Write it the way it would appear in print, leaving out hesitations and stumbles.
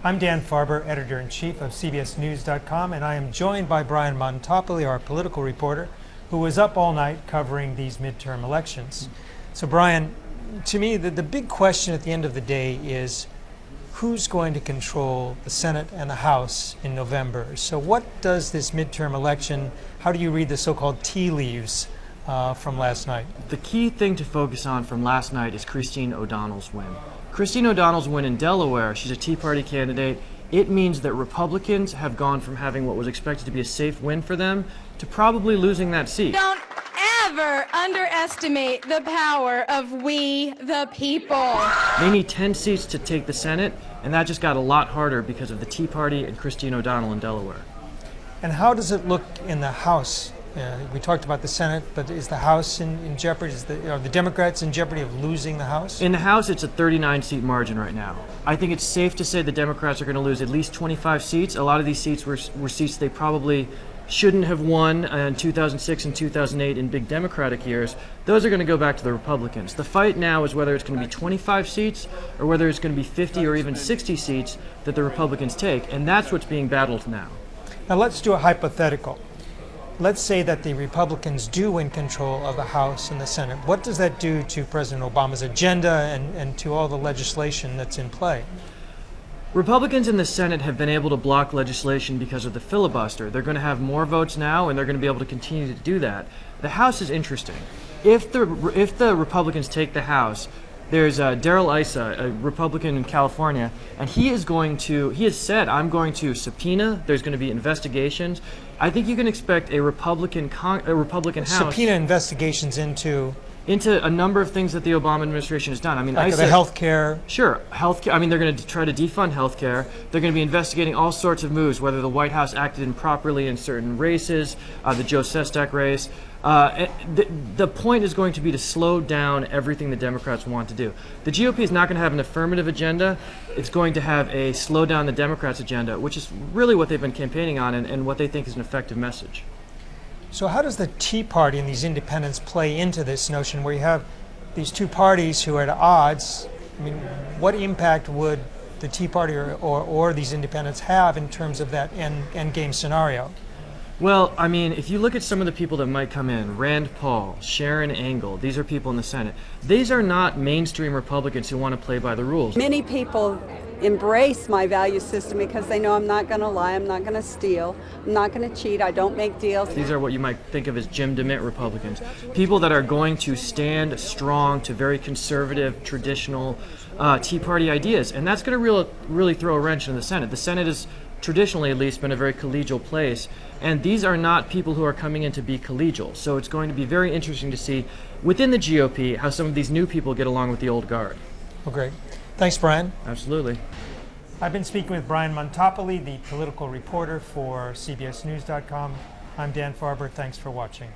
I'm Dan Farber, editor-in-chief of CBSNews.com, and I am joined by Brian Montopoli, our political reporter, who was up all night covering these midterm elections. So Brian, to me, the big question at the end of the day is who's going to control the Senate and the House in November? So what does this midterm election, how do you read the so-called tea leaves from last night? The key thing to focus on from last night is Christine O'Donnell's win. Christine O'Donnell's win in Delaware, she's a Tea Party candidate. It means that Republicans have gone from having what was expected to be a safe win for them to probably losing that seat. Don't ever underestimate the power of we the people. They need 10 seats to take the Senate, and that just got a lot harder because of the Tea Party and Christine O'Donnell in Delaware. And how does it look in the House? We talked about the Senate, but is the House in jeopardy? Are the Democrats in jeopardy of losing the House? In the House, it's a 39-seat margin right now. I think it's safe to say the Democrats are going to lose at least 25 seats. A lot of these seats were seats they probably shouldn't have won in 2006 and 2008 in big Democratic years. Those are going to go back to the Republicans. The fight now is whether it's going to be 25 seats or whether it's going to be 50 or even 60 seats that the Republicans take, and that's what's being battled now. Now let's do a hypothetical. Let's say that the Republicans do win control of the House and the Senate. What does that do to President Obama's agenda and to all the legislation that's in play? Republicans in the Senate have been able to block legislation because of the filibuster. They're going to have more votes now, and they're going to be able to continue to do that. The House is interesting. If the Republicans take the House, there's Darrell Issa, a Republican in California, and he has said, I'm going to subpoena, there's going to be investigations. I think you can expect a Republican House. Subpoena investigations into a number of things that the Obama administration has done. I mean, like the health care. Sure, health care. I mean, they're going to try to defund health care. They're going to be investigating all sorts of moves, whether the White House acted improperly in certain races, the Joe Sestak race. The point is going to be to slow down everything the Democrats want to do. The GOP is not going to have an affirmative agenda. It's going to have a slow down the Democrats' agenda, which is really what they've been campaigning on and what they think is an effective message. So how does the Tea Party and these independents play into this notion where you have these two parties who are at odds? I mean, what impact would the Tea Party or these independents have in terms of that end game scenario? Well, I mean, if you look at some of the people that might come in, Rand Paul, Sharon Angle, these are people in the Senate. These are not mainstream Republicans who want to play by the rules. Many people embrace my value system because they know I'm not going to lie, I'm not going to steal, I'm not going to cheat, I don't make deals. These are what you might think of as Jim DeMint Republicans. People that are going to stand strong to very conservative, traditional Tea Party ideas. And that's going to really throw a wrench in the Senate. The Senate has traditionally, at least, been a very collegial place. And these are not people who are coming in to be collegial. So it's going to be very interesting to see within the GOP how some of these new people get along with the old guard. Well, great. Thanks, Brian. Absolutely. I've been speaking with Brian Montopoli, the political reporter for CBSNews.com. I'm Dan Farber. Thanks for watching.